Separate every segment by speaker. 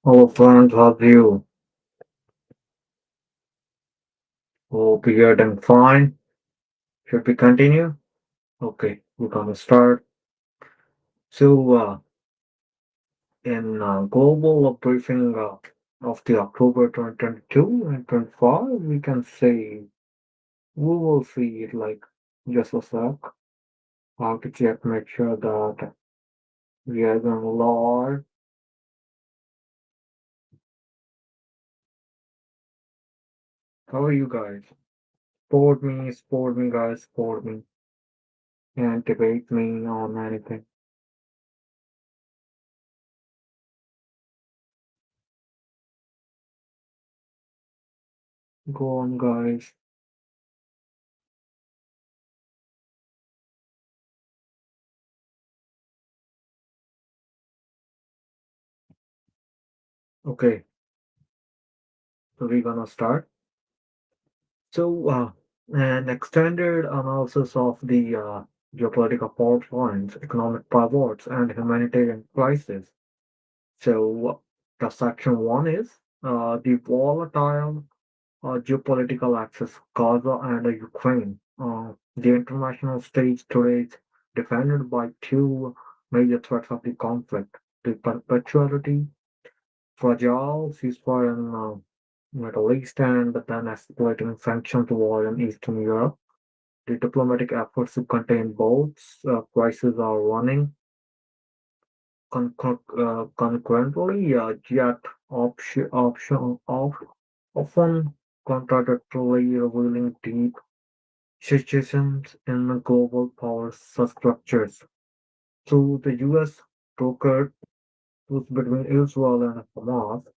Speaker 1: Hello friends, how are you? Hope you're doing fine. Should we continue? Okay, we're gonna start. So, in global briefing of the October 2022 and 25, we can say we will see it like just a sec. How to check, make sure that we are going live. How are you guys? Support me, guys, support me, and debate me on anything. Go on, guys. Okay, so we're gonna start. So, an extended analysis of the geopolitical fault lines, economic pivots, and humanitarian crisis. So, the section one is the volatile geopolitical axis, Gaza and Ukraine. The international stage today is defended by two major threats of the conflict: the perpetuality fragile ceasefire in Middle East and then escalating sanctions war in Eastern Europe. The diplomatic efforts to contain both crises are running concurrently, yet often contradictorily revealing deep situations in global power structures. So the U.S. brokered truce between Israel and Hamas,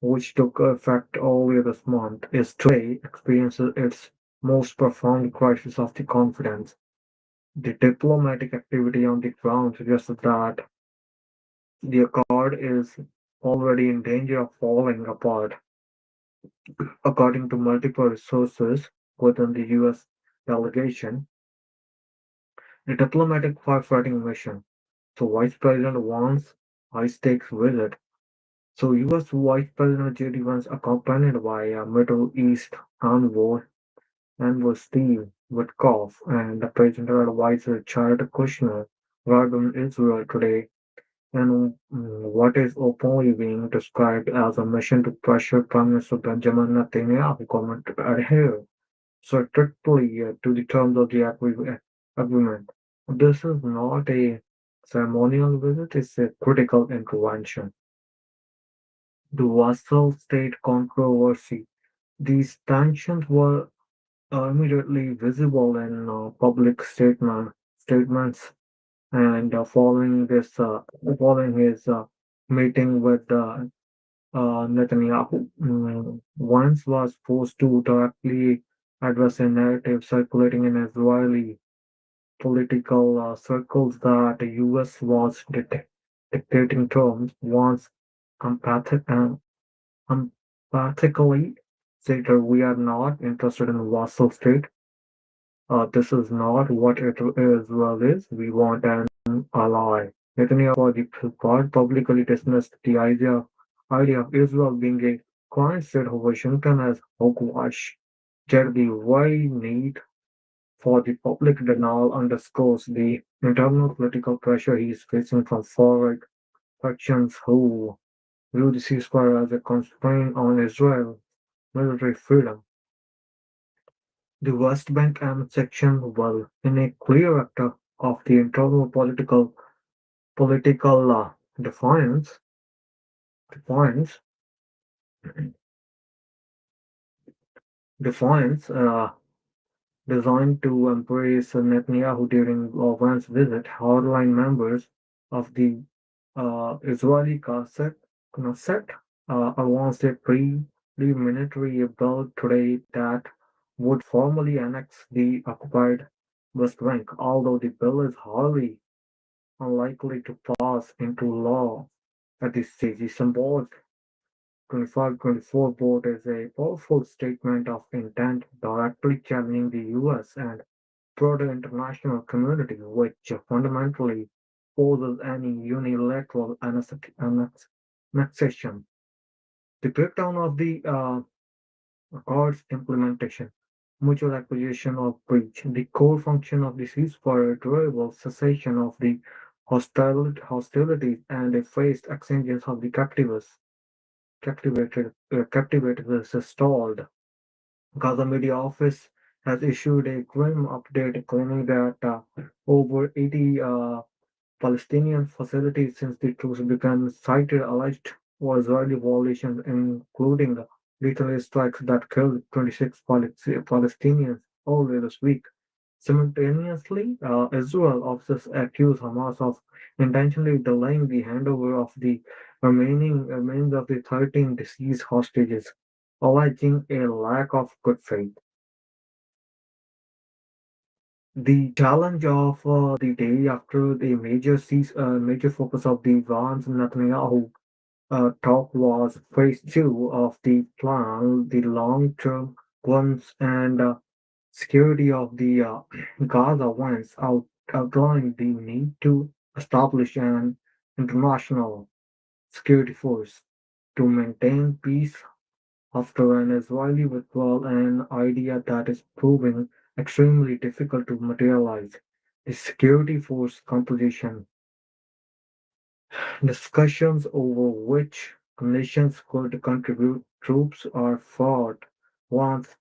Speaker 1: which took effect earlier this month, is today experiences its most profound crisis of the confidence. The diplomatic activity on the ground suggests that the accord is already in danger of falling apart, according to multiple sources within the U.S. delegation. The diplomatic firefighting mission. So, Vice President wants high-stakes visit. So, U.S. Vice President J.D. Vance, accompanied by a Middle East envoy and Steve Witkoff and the presidential advisor Jared Kushner arrived in Israel today in what is openly being described as a mission to pressure Prime Minister Benjamin Netanyahu government to adhere strictly to the terms of the agreement. This is not a ceremonial visit, it's a critical intervention. The vassal state controversy. These tensions were immediately visible in public statements and following his meeting with Netanyahu, Vance was forced to directly address a narrative circulating in Israeli political circles that the U.S. was dictating terms. Vance empathic, empathically stated, "We are not interested in a vassal state. This is not what Israel is. We want an ally." Netanyahu, for the part, publicly dismissed the idea of Israel being a client state of Washington as hogwash. Yet the very need for the public denial underscores the internal political pressure he is facing from far-right factions who view the ceasefire as a constraint on Israel's military freedom. The West Bank annexation was in a clear act of the internal political defiance, defiance designed to embrace Netanyahu during Vance's visit. Hardline members of the Knesset announced a preliminary bill today that would formally annex the occupied West Bank, although the bill is highly unlikely to pass into law at this stage. The symbolic 25-24 vote is a powerful statement of intent directly challenging the US and broader international community, which fundamentally opposes any unilateral Next session, the breakdown of the Accords implementation, mutual acquisition of breach, the core function of the ceasefire, durable cessation of the hostilities, and a phased exchanges of the captivated versus stalled. Gaza Media Office has issued a grim update claiming that over 80 Palestinian facilities since the truce began cited alleged Israeli violations, including lethal strikes that killed 26 Palestinians earlier this week. Simultaneously, Israel officers accuse Hamas of intentionally delaying the handover of the remaining remains of the 13 deceased hostages, alleging a lack of good faith. The challenge of the day after the major focus of the Vance Netanyahu talk was phase two of the plan, the long-term ones, and security of the Gaza once outlining the need to establish an international security force to maintain peace after an Israeli withdrawal, an idea that is proving extremely difficult to materialize. The security force composition discussions over which nations could contribute troops are fought. Once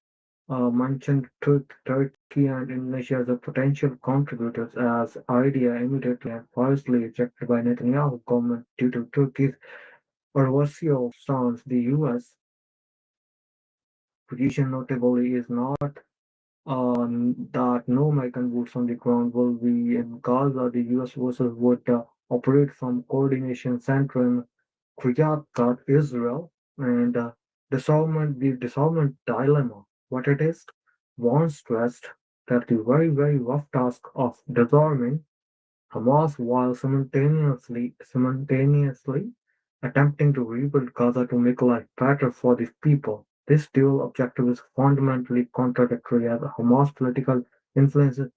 Speaker 1: mentioned Turkey and Indonesia as a potential contributors as idea immediately and fiercely rejected by Netanyahu government due to Turkey's adversarial stance. The US position notably is not that no American boots on the ground will be in Gaza. The US forces would operate from coordination center in Kiryat Israel, and the disarmament dilemma. What it is, one stressed that the very rough task of disarming Hamas while simultaneously attempting to rebuild Gaza to make life better for the people. This dual objective is fundamentally contradictory as Hamas political influence is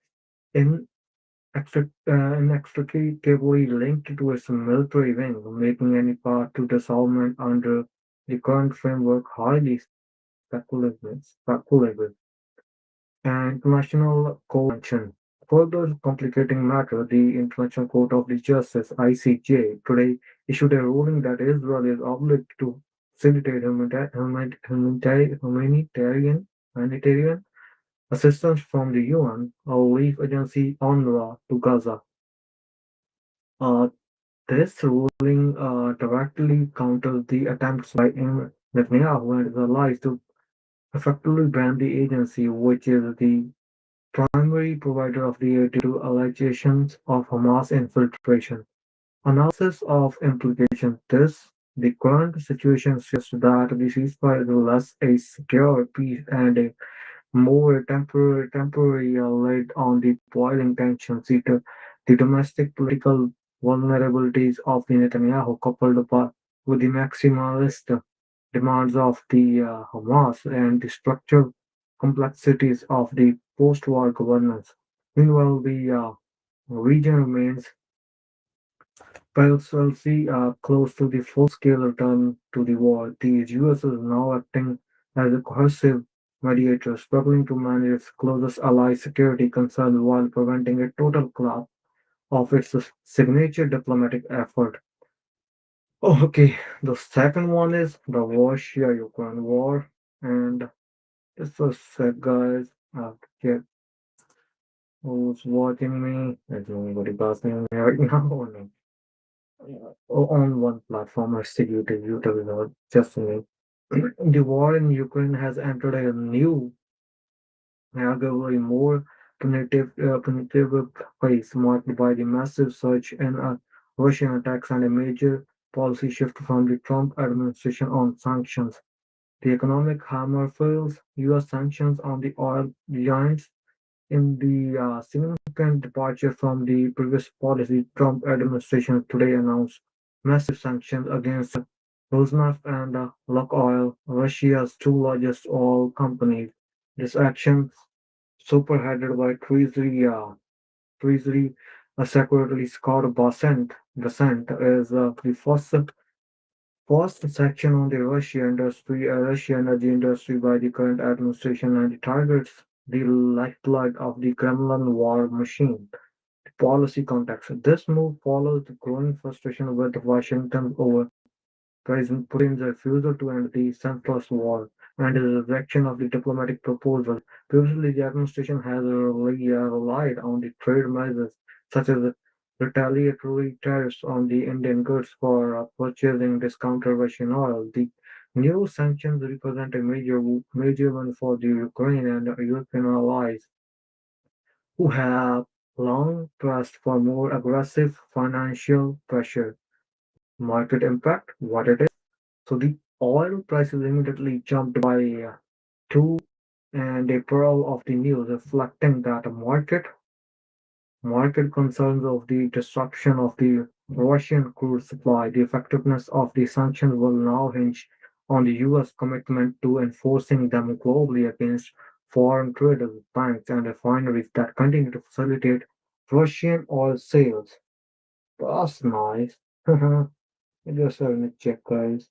Speaker 1: inextricably linked to its military wing, making any path to disarmament under the current framework highly speculative. And international convention. Further complicating matter, the International Court of Justice (ICJ) today issued a ruling that Israel is obligated to facilitate humanitarian assistance from the UN relief agency UNRWA to Gaza. Uh, this ruling directly counters the attempts by Netanyahu and his allies to effectively ban the agency, which is the primary provider of the aid to allegations of Hamas infiltration. Analysis of implications. The current situation suggests that the ceasefire is less a secure peace and a more temporary lid on the boiling tensions. The domestic political vulnerabilities of the Netanyahu, coupled with the maximalist demands of the Hamas and the structural complexities of the post-war governance. Meanwhile, the region remains perilously close to the full-scale return to the war. The US is now acting as a cohesive mediator, struggling to manage its closest ally's security concerns while preventing a total collapse of its signature diplomatic effort. Okay, the second one is the Russia-Ukraine war, and this was said, guys. Get who's watching me? Is anybody passing me right now or no? On one platform, I see YouTube is not just me. The war in Ukraine has entered a new, arguably more punitive phase, marked by the massive surge in Russian attacks and a major policy shift from the Trump administration on sanctions. The economic hammer falls, US sanctions on the oil giants in the significant departure from the previous policy. Trump administration today announced massive sanctions against Rosneft and Lukoil, Russia's two largest oil companies. This action, spearheaded by Treasury Secretary Scott Bessent, is the first First section on the Russian energy industry by the current administration and it targets the lifeblood of the Kremlin war machine. The policy context. This move follows the growing frustration with Washington over President Putin's refusal to end the senseless war and his rejection of the diplomatic proposal. Previously, the administration has relied on the trade measures such as retaliatory tariffs on the Indian goods for purchasing discounted Russian oil. The new sanctions represent a major one for the Ukraine and European allies who have long pressed for more aggressive financial pressure. Market impact, what it is. So the oil prices immediately jumped by two and a pearl of the news, reflecting that market concerns of the disruption of the Russian crude supply. The effectiveness of the sanctions will now hinge on the U.S. commitment to enforcing them globally against foreign traders, banks, and refineries that continue to facilitate Russian oil sales. That's nice. Just having a check, guys.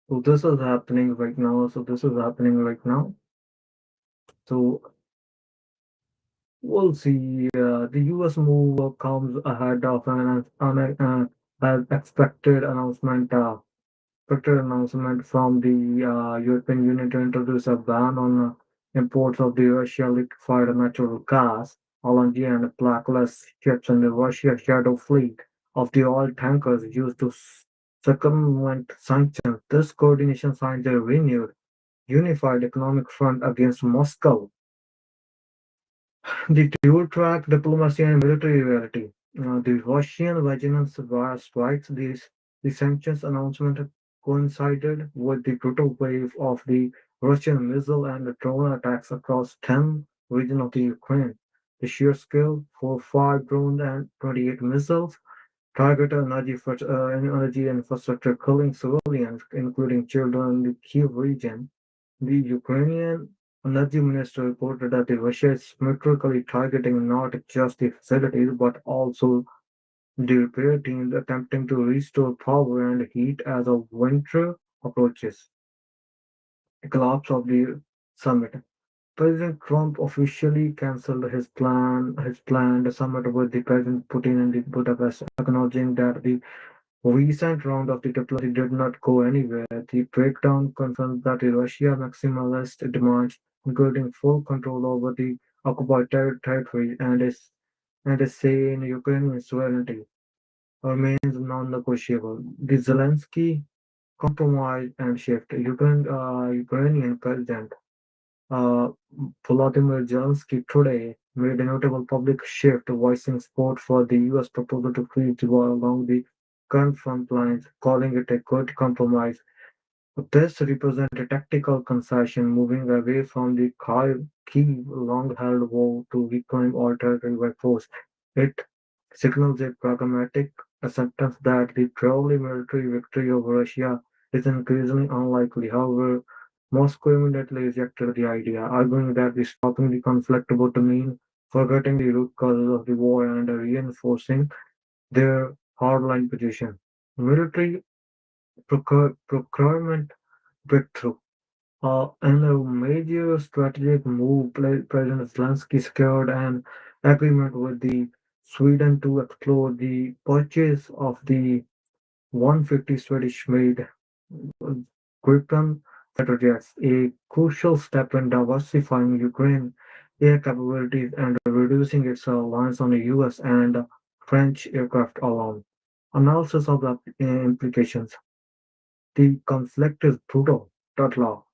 Speaker 1: So this is happening right now. So this is happening right now. So we'll see. The U.S. move comes ahead of an expected announcement from the European Union to introduce a ban on imports of the Russia liquefied natural gas, LNG, and blacklist ships in the Russia shadow fleet of the oil tankers used to circumvent sanctions. This coordination signs a renewed unified economic front against Moscow. The dual-track diplomacy and military reality. The Russian vigilance strikes the sanctions announcement coincided with the brutal wave of the Russian missile and drone attacks across 10 regions of the Ukraine. The sheer scale for 5 drones and 28 missiles target energy infrastructure, killing civilians, including children in the Kiev region. The Ukrainian energy minister reported that Russia is methodically targeting not just the facilities but also the repair teams attempting to restore power and heat as a winter approaches. The collapse of the summit. President Trump officially cancelled his planned summit with the President Putin in the Budapest, acknowledging that the recent round of the diplomacy did not go anywhere. The breakdown confirms that Russia maximalist demands, including full control over the occupied territory and a say in Ukrainian sovereignty, remains non-negotiable. The Zelensky compromise and shift. Ukrainian President uh, Volodymyr Zelensky today made a notable public shift, voicing support for the U.S. proposal to freeze the war along the current front lines, calling it a good compromise. This represents a tactical concession, moving away from the key long-held vow to reclaim all territory by force. It signals a pragmatic acceptance that the purely military victory over Russia is increasingly unlikely. However, Moscow immediately rejected the idea, arguing that the stopping the conflict would mean forgetting the root causes of the war and reinforcing their hardline position. Military procurement breakthrough. In a major strategic move, President Zelensky secured an agreement with the Sweden to explore the purchase of the 150 Swedish-made Gripen fighter jets, a crucial step in diversifying Ukraine air capabilities and reducing its reliance on the US and French aircraft alone. Analysis of the implications. The conflict is brutal. Total.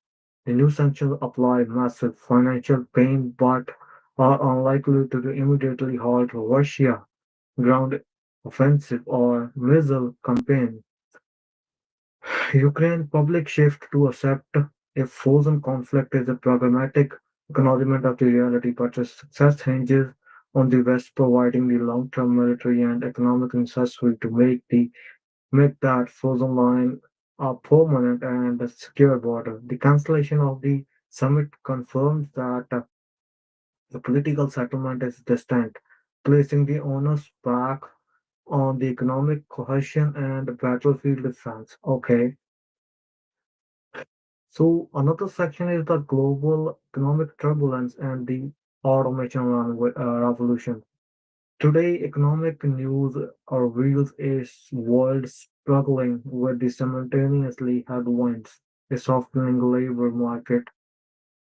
Speaker 1: The new sanctions apply massive financial pain but are unlikely to immediately halt Russia ground offensive or missile campaign. Ukraine public shift to accept a frozen conflict is a pragmatic acknowledgement of the reality, but its success hinges on the West providing the long-term military and economic necessary to make that frozen line a permanent and a secure border. The cancellation of the summit confirms that the political settlement is distant. placing the onus back on the economic cohesion and battlefield defense. Okay, so another section is the global economic turbulence and the automation revolution. Today, economic news reveals a world struggling with the simultaneously headwinds, a softening labor market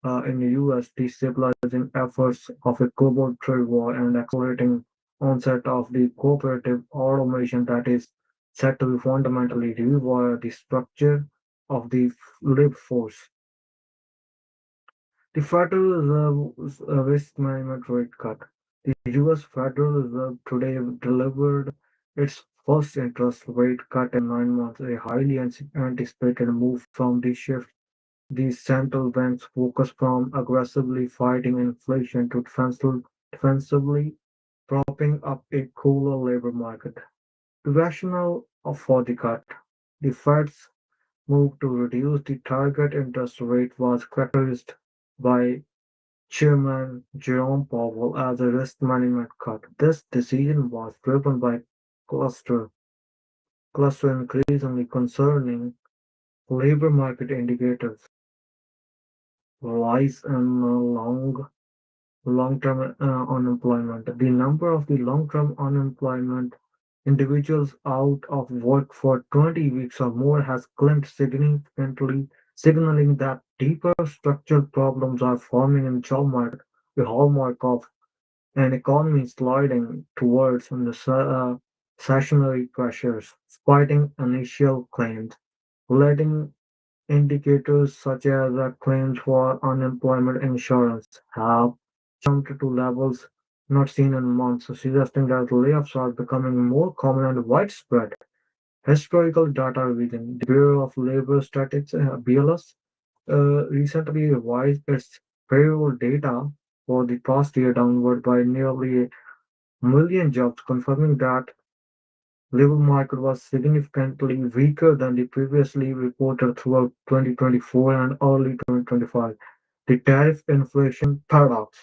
Speaker 1: in the US, destabilizing efforts of a global trade war, and accelerating onset of the cooperative automation that is set to fundamentally rewire the structure of the labor force. The Federal Reserve's risk management rate cut. The US Federal Reserve today delivered its first interest rate cut in 9 months, a highly anticipated move from the shift these central banks focus from aggressively fighting inflation to defensively propping up a cooler labor market. The rationale for the cut. The Fed's move to reduce the target interest rate was characterized by Chairman Jerome Powell as a risk management cut. This decision was driven by cluster cluster increasingly concerning labor market indicators, rise in long-term unemployment. The number of the long-term unemployment individuals out of work for 20 weeks or more has climbed significantly, signaling that deeper structural problems are forming in job market, the hallmark of an economy sliding towards recessionary pressures, despite initial claims. Letting indicators such as claims for unemployment insurance have jumped to levels not seen in months, suggesting that layoffs are becoming more common and widespread. Historical data reading. The Bureau of Labor Statistics (BLS) recently revised its payroll data for the past year downward by nearly a million jobs, confirming that labor market was significantly weaker than the previously reported throughout 2024 and early 2025. The tariff inflation paradox.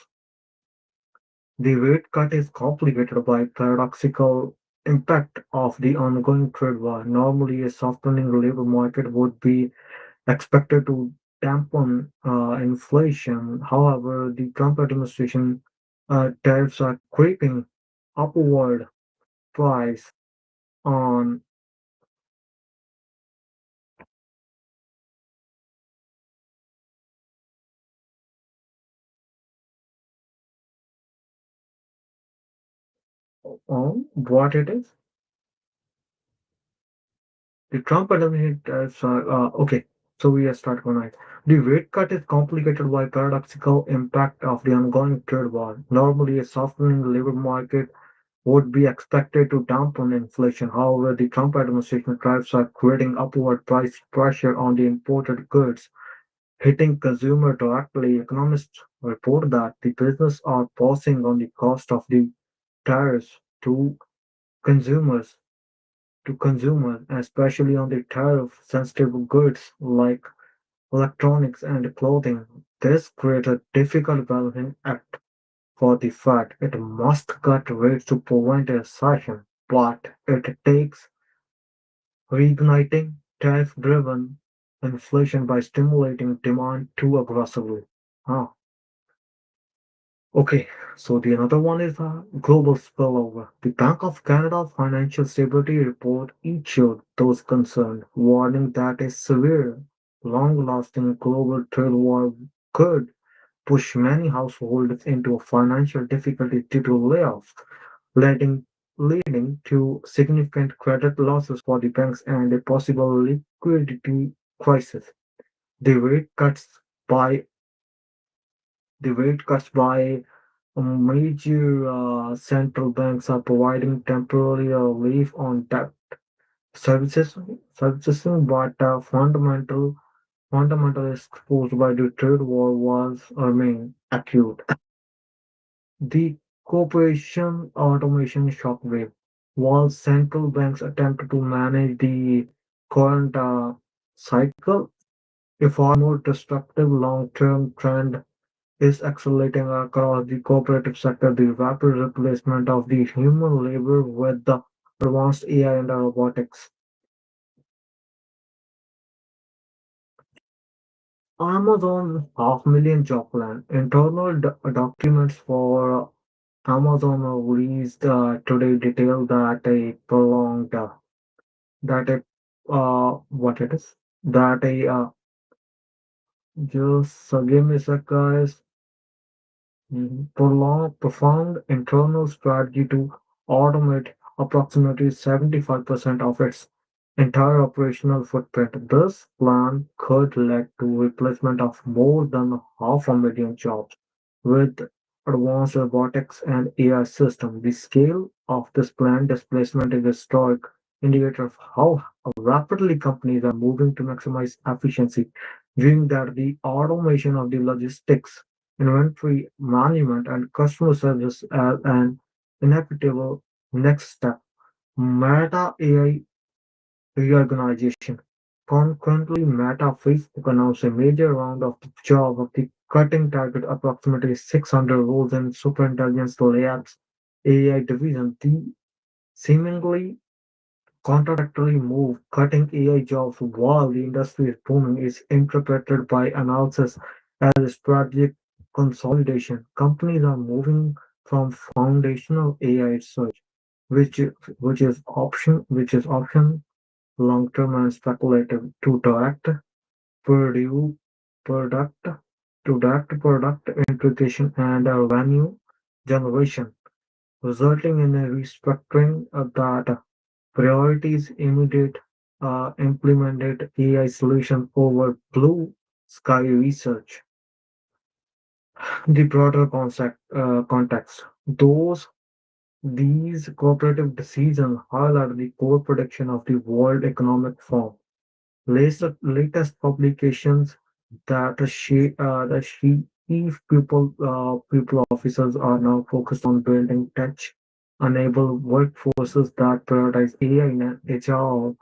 Speaker 1: The rate cut is complicated by paradoxical impact of the ongoing trade war. Normally, a softening labor market would be expected to dampen inflation. However, the Trump administration tariffs are creeping upward price on what it is. The Trump administration tariffs are okay. So we are starting tonight. The rate cut is complicated by paradoxical impact of the ongoing trade war. Normally, a softening labor market would be expected to dampen inflation. However, the Trump administration tariffs are creating upward price pressure on the imported goods, hitting consumer directly. Economists report that the business are passing on the cost of the tariffs consumers consumers, especially on the tariff-sensitive goods like electronics and clothing. This creates a difficult balancing act for the Fed. It must cut rates to prevent a recession, but it takes reigniting tariff-driven inflation by stimulating demand too aggressively. Huh. Okay, so the another one is global spillover. The Bank of Canada Financial Stability Report echoed those concerned, warning that a severe, long-lasting global trade war could push many households into financial difficulty due to layoffs, leading to significant credit losses for the banks and a possible liquidity crisis. The rate cuts by the rate cuts by major central banks are providing temporary relief on debt services, but fundamental risks posed by the trade war was remain acute. The cooperation automation shockwave. While central banks attempt to manage the current cycle, a far more destructive long-term trend is accelerating across the cooperative sector. The rapid replacement of the human labor with the advanced AI and robotics. Amazon half million job plan. Internal documents for Amazon released today detail that a prolonged that a what it is that a just give me a sec, guys. Profound internal strategy to automate approximately 75% of its entire operational footprint. This plan could lead to replacement of more than half a million jobs with advanced robotics and AI systems. The scale of this planned displacement is a historic indicator of how rapidly companies are moving to maximize efficiency, viewing that the automation of the logistics inventory management, and customer service as an inevitable next step. Meta AI reorganization. Concurrently, Meta Facebook announced a major round of the job of the cutting target approximately 600 roles in superintelligence labs AI division. The seemingly contradictory move, cutting AI jobs while the industry is booming, is interpreted by analysts as a strategic consolidation. Companies are moving from foundational AI research, which is, which is often long-term and speculative, to produce product direct product integration and revenue generation, resulting in a restructuring that priorities immediate implemented AI solution over blue sky research. The broader context. These cooperative decisions highlight the core prediction of the World Economic Forum. Latest publications that chief people officers are now focused on building tech-enabled workforces that prioritize AI and HR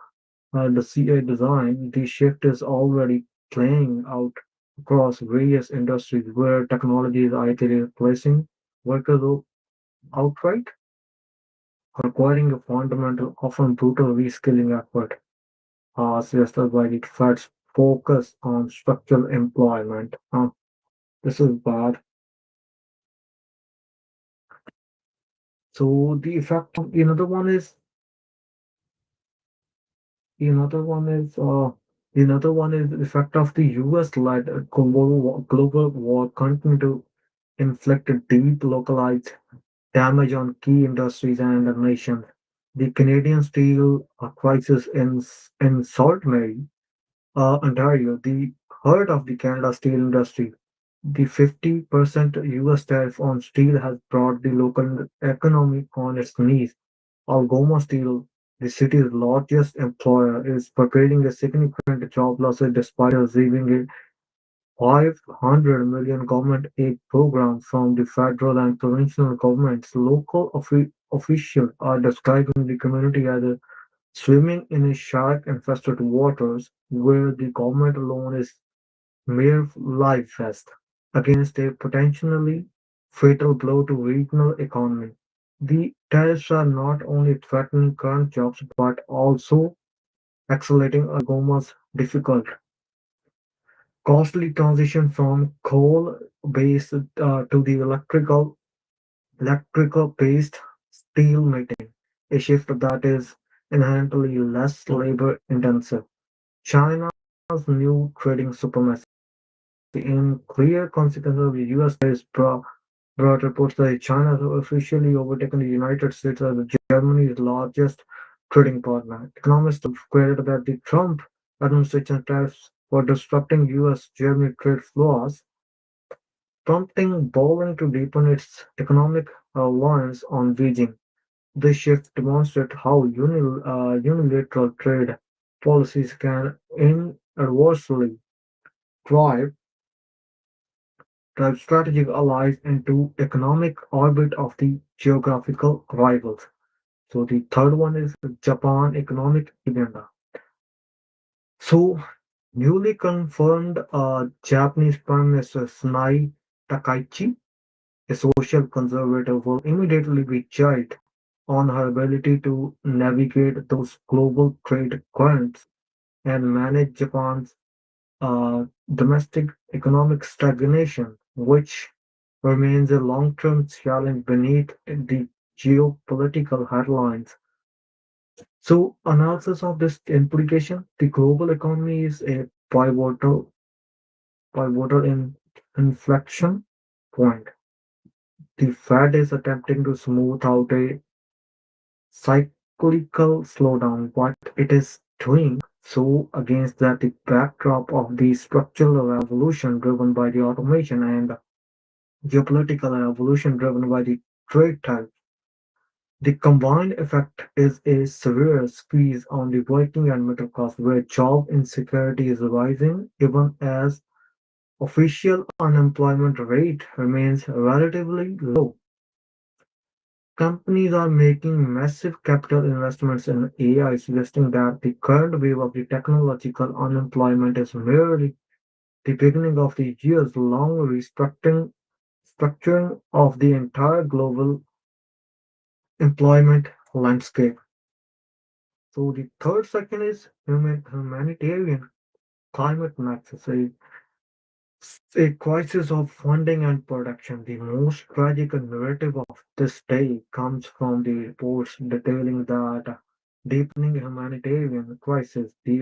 Speaker 1: and the CA design. The shift is already playing out across various industries where technology is either replacing workers outright, requiring a fundamental, often brutal reskilling effort, suggested by the Fed's focus on structural employment. This is bad. So the effect of another one is another one is the effect of the US-led global war continue to inflict deep localized damage on key industries and nations. The Canadian steel crisis in Sault Ste. Ontario, the heart of the Canada steel industry. The 50% US tariff on steel has brought the local economy on its knees. Algoma Steel, the city's largest employer, is preparing a significant job losses despite receiving a 500 million government aid program from the federal and provincial governments. Local officials are describing the community as a swimming in a shark-infested waters where the government alone is mere live vest against a potentially fatal blow to regional economy. The tariffs are not only threatening current jobs but also accelerating Algoma's difficult, costly transition from coal-based to the electrical-based steel making, a shift that is inherently less labor-intensive. China's new trading supremacy in clear consequence of the US tariffs brought reports that China has officially overtaken the United States as Germany's largest trading partner. Economists have credited that the Trump administration tariffs were disrupting US-Germany trade flows, prompting Berlin to deepen its economic reliance on Beijing. This shift demonstrates how unilateral trade policies can inadvertently drive strategic allies into economic orbit of the geographical rivals. So the third one is Japan economic agenda. So newly confirmed Japanese Prime Minister Takaichi, a social conservative, will immediately be judged on her ability to navigate those global trade currents and manage Japan's domestic economic stagnation, which remains a long-term challenge beneath the geopolitical headlines. So, analysis of this implication, the global economy is a pivotal inflection point. The Fed is attempting to smooth out a cyclical slowdown, but it is doing so against the backdrop of the structural revolution driven by the automation and geopolitical revolution driven by the trade tariffs. The combined effect is a severe squeeze on the working and middle class, where job insecurity is rising even as official unemployment rate remains relatively low. Companies are making massive capital investments in AI, suggesting that the current wave of the technological unemployment is merely the beginning of the years-long structuring of the entire global employment landscape. So the third section is humanitarian climate nexus, a crisis of funding and production. The most tragic narrative of this day comes from the reports detailing that deepening humanitarian crisis, the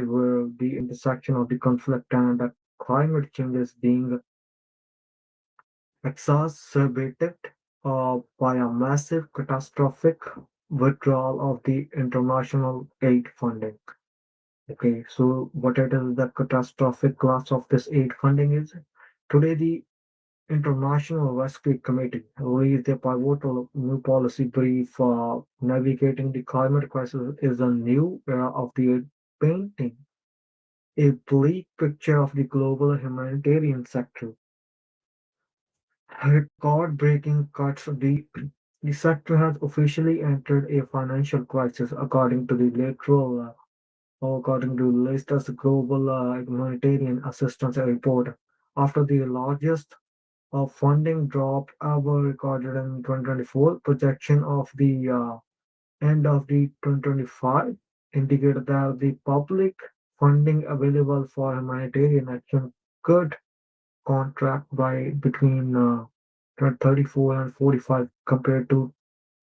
Speaker 1: intersection of the conflict and climate change is being exacerbated by a massive catastrophic withdrawal of the international aid funding. Okay, so what it is the catastrophic class of this aid funding is? Today, the International Rescue Committee released a pivotal new policy brief navigating the climate crisis is a new era of the painting, a bleak picture of the global humanitarian sector. Record-breaking cuts. The sector has officially entered a financial crisis, according to the latest global humanitarian assistance report, after the largest funding drop ever recorded in 2024. Projection of the end of the 2025 indicated that the public funding available for humanitarian action could contract by between 34 and 45 compared to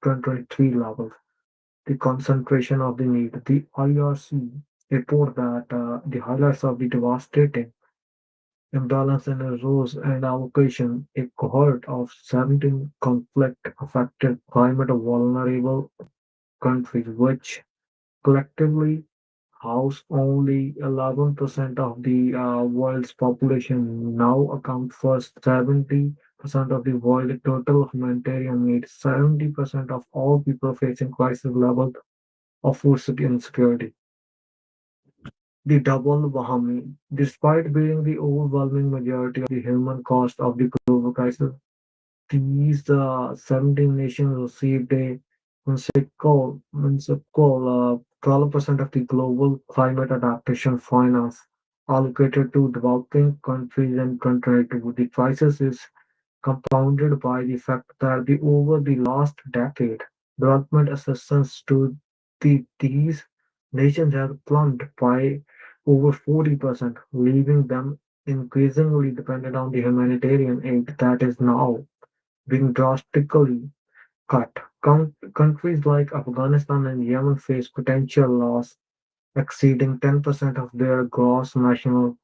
Speaker 1: 2023 levels. The concentration of the need. The IRC report that the highlights of the devastating imbalance in resource and allocation, a cohort of 17 conflict-affected climate-vulnerable countries, which collectively house only 11% of the world's population, now account for 70% of the world's total humanitarian needs, 70% of all people facing crisis levels of food insecurity. The double whammy. Despite being the overwhelming majority of the human cost of the global crisis, these 17 nations received a whimsical 12% of the global climate adaptation finance allocated to developing countries in 2022. The crisis is compounded by the fact that over the last decade, development assistance to these nations has plummeted by over 40%, leaving them increasingly dependent on the humanitarian aid that is now being drastically cut. Countries like Afghanistan and Yemen face potential loss exceeding 10% of their gross national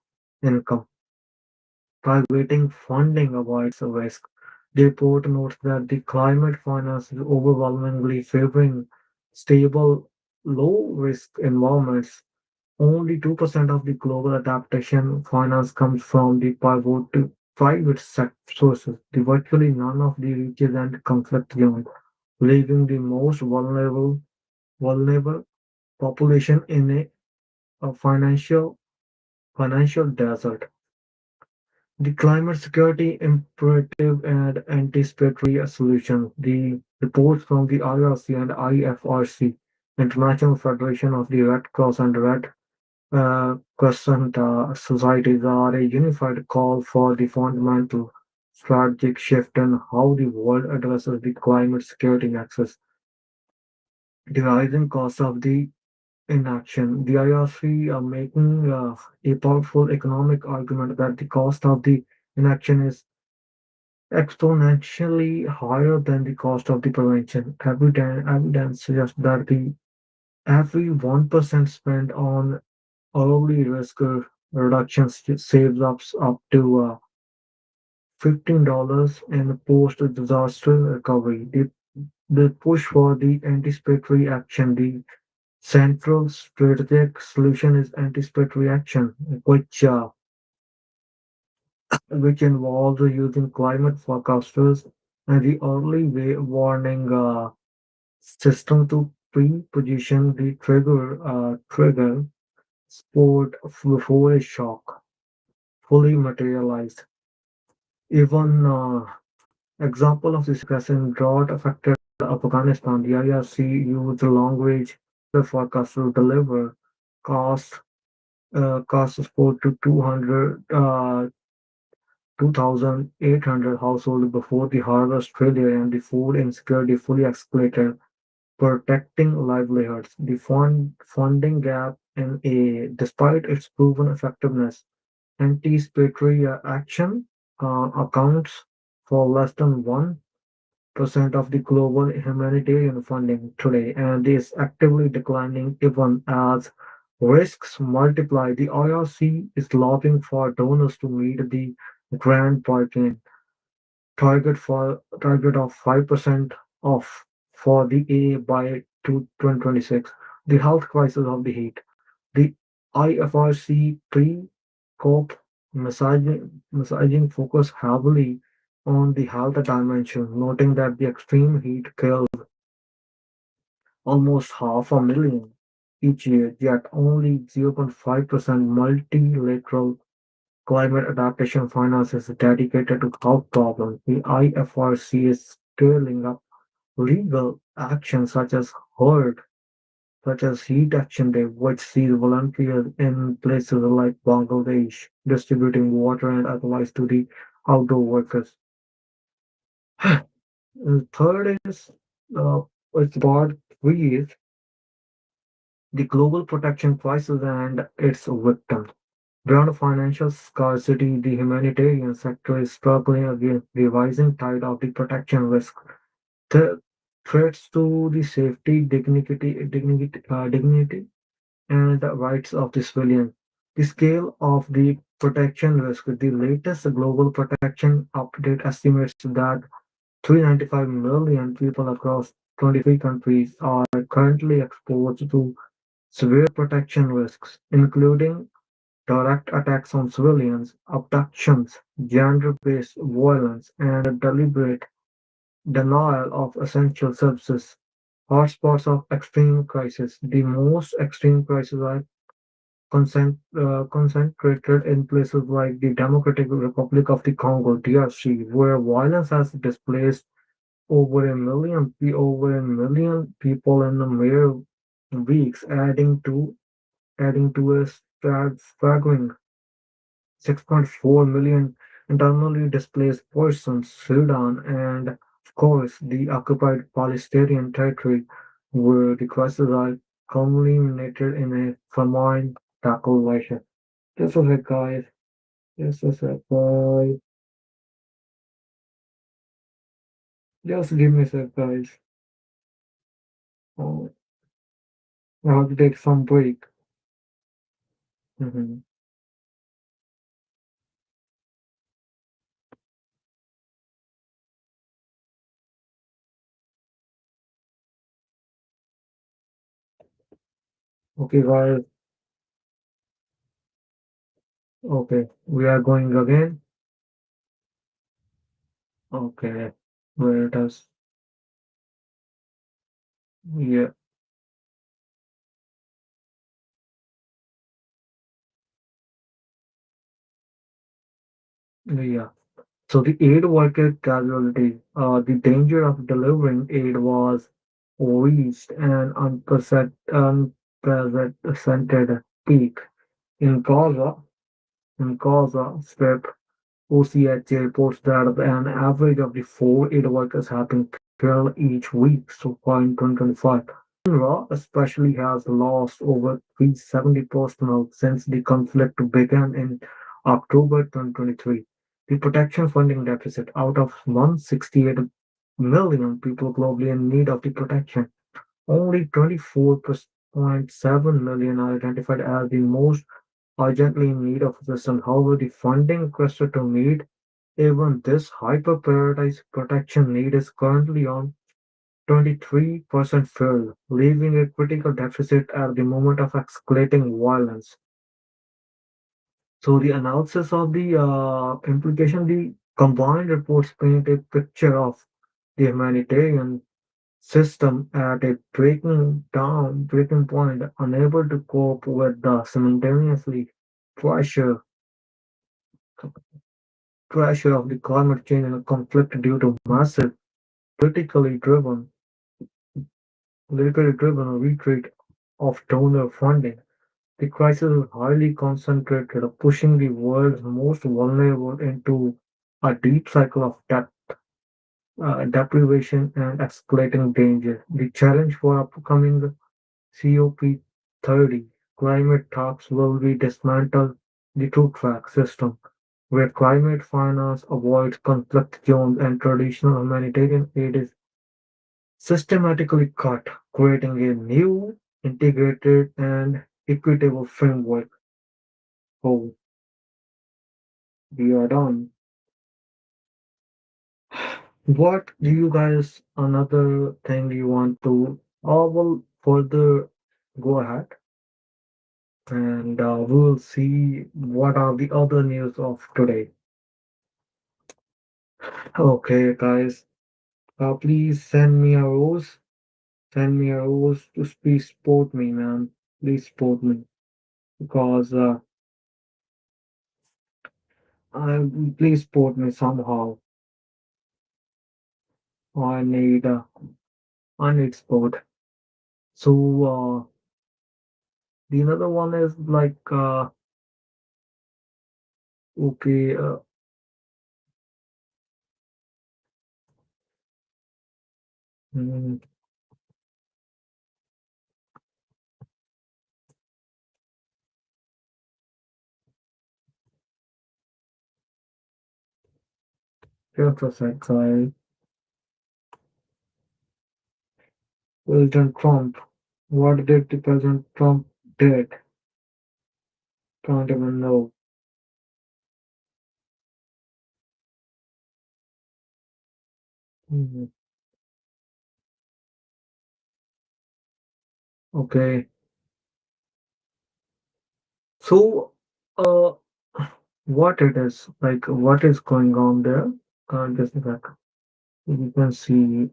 Speaker 1: income. Targeting funding avoids the risk. The report notes that the climate finance is overwhelmingly favoring stable, low-risk environments. Only 2% of the global adaptation finance comes from the private sources. Virtually none of the regions and conflict zones, leaving the most vulnerable population in a financial desert. The climate security imperative and anticipatory solution. The reports from the IRC and IFRC, International Federation of the Red Cross and Red Crescent societies, are a unified call for the fundamental strategic shift in how the world addresses the climate security nexus. The rising cost of the inaction. The IRC are making a powerful economic argument that the cost of the inaction is exponentially higher than the cost of the prevention. Evidence suggests that the every 1% spent on early risk reductions saves up to $15 in post-disaster recovery. The push for the anticipatory action, the central strategic solution is anticipatory action, which involves using climate forecasters and the early warning system to pre-position the trigger sport before a shock fully materialized. Even example of this success in drought-affected Afghanistan, the IRC used long-range weather forecast to deliver cost support to 2,800 households before the harvest failure and the food insecurity fully escalated, protecting livelihoods. The funding gap in a despite its proven effectiveness, anticipatory action accounts for less than 1% of the global humanitarian funding today and is actively declining even as risks multiply. The IRC is lobbying for donors to meet the grand bargain target of 5% off for the A by 2026. The health crisis of the heat. The IFRC pre-COP messaging focus heavily on the health dimension, noting that the extreme heat kills almost half a million each year, yet only 0.5% multilateral climate adaptation finance is dedicated to health problems. The IFRC is scaling up legal action such as Heat Action Day, which sees volunteers in places like Bangladesh distributing water and advice to the outdoor workers. And third is it's part three is the global protection crisis and its victims. Beyond financial scarcity, the humanitarian sector is struggling against the rising tide of the protection risk. The threats to the safety, dignity and the rights of the civilian. The scale of the protection risk. The latest global protection update estimates that 395 million people across 23 countries are currently exposed to severe protection risks, including direct attacks on civilians, abductions, gender-based violence, and deliberate denial of essential services. Hotspots of extreme crisis. The most extreme crises are concentrated in places like the Democratic Republic of the Congo (DRC), where violence has displaced over a million people in the mere weeks, adding to a staggering 6.4 million internally displaced persons, Sudan, and of course the occupied Palestinian territory, where the crises are culminated in a famine declaration. This was it, guys. This was it, guys. Just give me a sec, guys. Oh, I have to take some break. Hmm. Okay, guys. Okay, we are going again. Okay, where it is. Yeah, yeah. So the aid worker casualty, the danger of delivering aid was reached an unprecedented peak in Gaza Strip. OCHA reports that an average of the 4 aid workers have been killed each week so far in 2025. UNRWA especially has lost over 370 personnel since the conflict began in October 2023. The protection funding deficit out of 168 million people globally in need of the protection, only 24.7 million are identified as the most urgently in need of assistance. However, the funding requested to meet even this hyper-prioritized protection need is currently on 23% filled, leaving a critical deficit at the moment of escalating violence. So the analysis of the implication, the combined reports paint a picture of the humanitarian system at a breaking point, unable to cope with the simultaneously pressure pressure of the climate change and conflict due to massive politically driven politically driven retreat of donor funding. The crisis is highly concentrated, pushing the world's most vulnerable into a deep cycle of debt, deprivation, and escalating danger. The challenge for upcoming COP30 climate talks will be dismantle the two-track system, where climate finance avoids conflict zones and traditional humanitarian aid is systematically cut, creating a new, integrated, and equitable framework. Oh, we are done. What do you guys, another thing you want to, will further go ahead and we will see what are the other news of today. Okay, guys, please send me a rose to please support me, man. Please support me because please support me somehow. I need uh, I need support. So the another one is like okay, mm, just a sec, guys. President Trump. What did the President Trump did? Can't even know. Mhm. Okay. So what it is like? What is going on there? Just a sec. You can see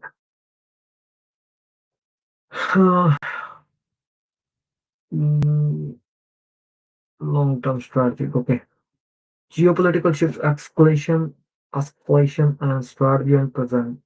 Speaker 1: mm, long-term strategy. Okay. Geopolitical shifts, escalation, and strategy and precedent.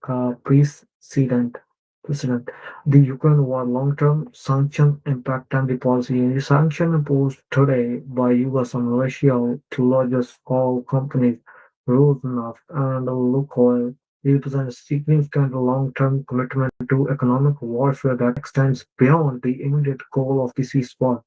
Speaker 1: The Ukraine war, long-term sanction impact and the policy. The sanction imposed today by US on Russia to largest oil companies, Rosneft and Lukoil, represent a significant long-term commitment to economic warfare that extends beyond the immediate goal of the ceasefire.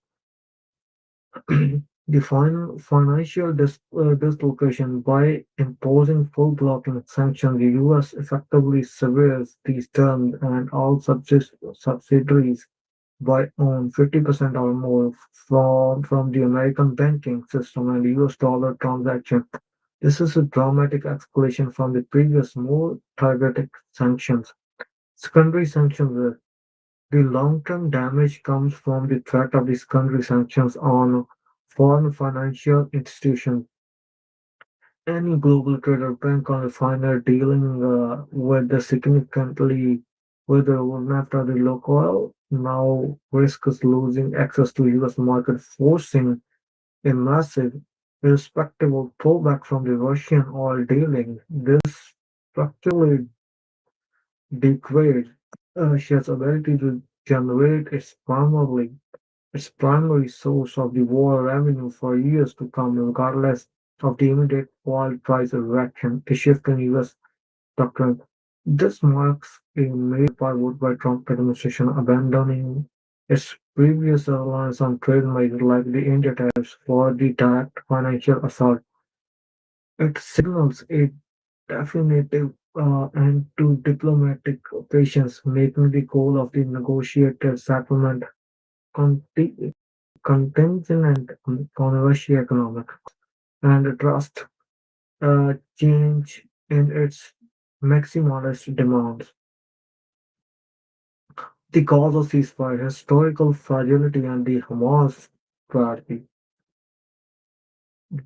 Speaker 1: The financial dislocation by imposing full blocking sanctions, the US effectively severs these terms and all subsidiaries by own 50% or more from the American banking system and US dollar transaction. This is a dramatic escalation from the previous more targeted sanctions. Secondary sanctions, the long-term damage comes from the threat of these country sanctions on foreign financial institutions. Any global trader, bank, or refiner dealing with the significantly with the nafta or the local oil now risks losing access to U.S. market, forcing a massive, irrespectable pullback from the Russian oil dealing. This structurally degrades Russia's ability to generate its primary source of the war revenue for years to come, regardless. of the immediate oil price reaction, a shift in U.S. doctrine. This marks a major pivot by Trump administration abandoning its previous reliance on trade measures like the India tariffs for the direct financial assault. It signals a definitive end to diplomatic patience, making the goal of the negotiated settlement conti- contingent on controversial economic and trust change in its maximalist demands. The cause of ceasefire, historical fragility, and the Hamas priority.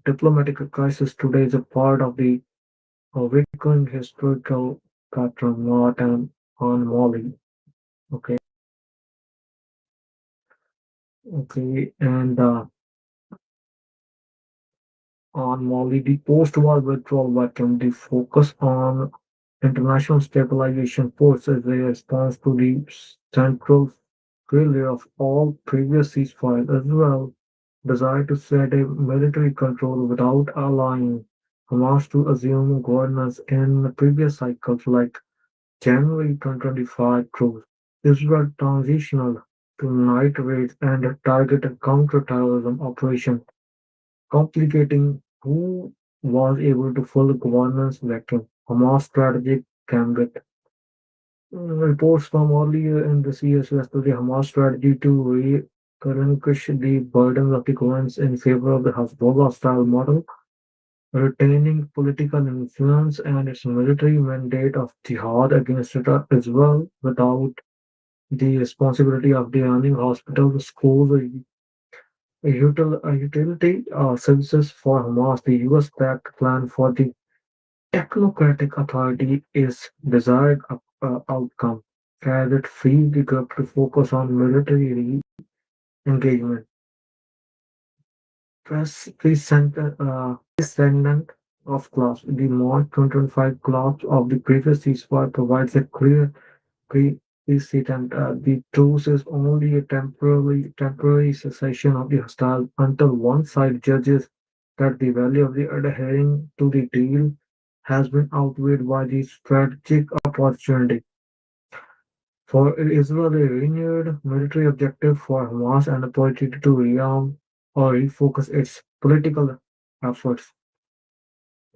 Speaker 1: Diplomatic crisis today is a part of the recurring historical pattern, not an anomaly. Okay, okay, and anomaly. The post-war withdrawal vacuum. The focus on international stabilization forces a response to the central failure of all previous ceasefires as well. Desire to set a military control without allowing Hamas to assume governance in previous cycles like January 2025 truce. Israel transitional to night raids and targeted counter-terrorism operation, complicating who was able to full governance vacuum. Hamas strategic gambit. Reports from earlier in this year suggest the Hamas strategy to relinquish the burdens of the governance in favor of the Hezbollah-style model, retaining political influence and its military mandate of jihad against Israel without the responsibility of the running hospitals, schools, utility services for Hamas. The US-backed plan for the technocratic authority is desired outcome, as it frees the group to focus on military engagement. Descendant of clause. The March 2025 clause of the previous ceasefire provides a clear precedent. The truce is only a temporary cessation of the hostile until one side judges that the value of the adhering to the deal has been outweighed by the strategic opportunity. For Israel, a renewed military objective for Hamas and opportunity to rearm or refocus its political efforts.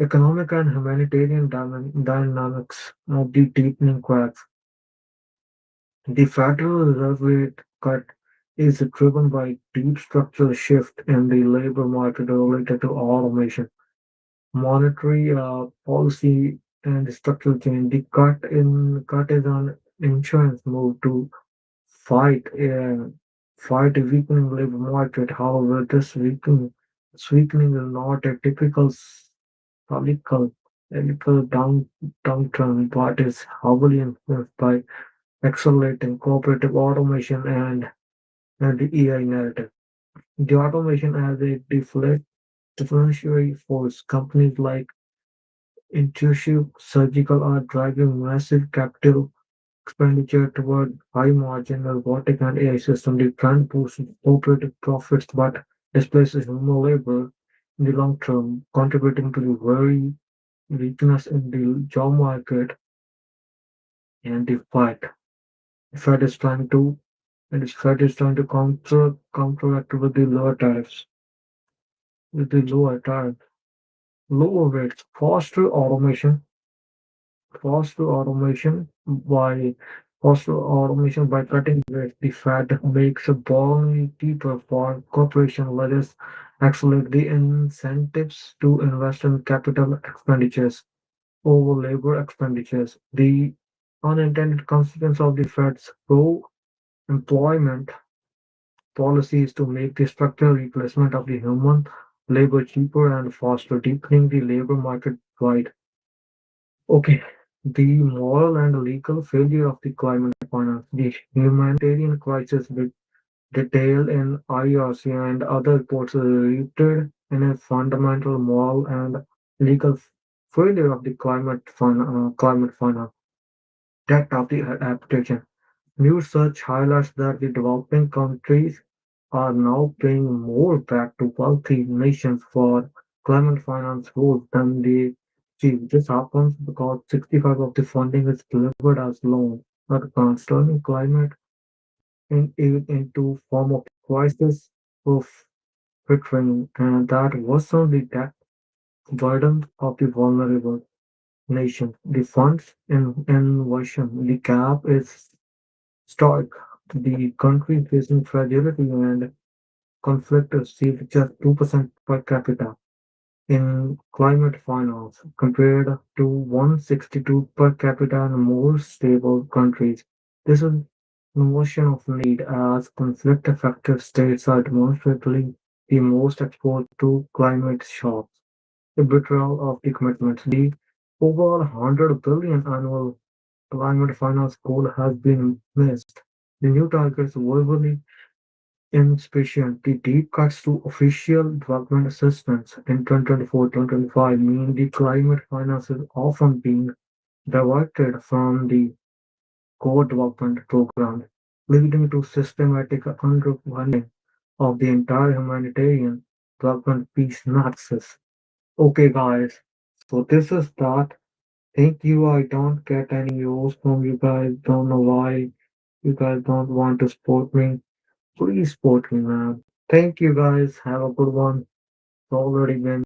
Speaker 1: Economic and humanitarian dynamics of the deepening cracks. The Federal Reserve rate cut is driven by deep structural shift in the labor market related to automation, monetary policy, and structural change. The cut is an insurance move to fight fight a weakening labor market. However, this weakening is not a typical cyclical downturn, but is heavily influenced by accelerating cooperative automation and the AI narrative. The automation as a differentiatory force. Companies like Intuitive Surgical are driving massive capital expenditure toward high-margin robotic and AI systems. The trend boosts operating profits but displaces human labor in the long term, contributing to the very weakness in the job market and the fight. The Fed is trying to and the Fed is trying to counteract with the lower tariffs. With the lower rates, faster automation by cutting rates. The Fed makes borrowing cheaper for corporation. Let us accelerate the incentives to invest in capital expenditures over labor expenditures. The unintended consequence of the Fed's pro-employment policy is to make the structural replacement of the human labor cheaper and faster, deepening the labor market divide. Okay, the moral and legal failure of the climate finance, the humanitarian crisis detailed in IRC and other reports is rooted in a fundamental moral and legal failure of the climate finance debt of the adaptation. New research highlights that the developing countries are now paying more back to wealthy nations for climate finance goals than they achieve. This happens because 65 of the funding is delivered as loan, not grants, turning climate into form of crisis proof victory, and that worsen the debt burden of the vulnerable nation. The funds in inversion, the gap is stark. The country facing fragility and conflict received just 2% per capita in climate finance compared to 162 per capita in more stable countries. This is notion of need as conflict-affected states are demonstrably the most exposed to climate shocks. The betrayal of the commitments. The overall 100 billion annual climate finance goal has been missed. The new targets verbally insufficient. The deep cuts to official development assistance in 2024-2025 mean the climate finance is often being diverted from the core development program, leading to systematic underfunding of the entire humanitarian development peace nexus. Okay, guys, so this is that. Thank you. I don't get any news from you guys. Don't know why you guys don't want to support me. Please support me, man. Thank you, guys. Have a good one. It's already been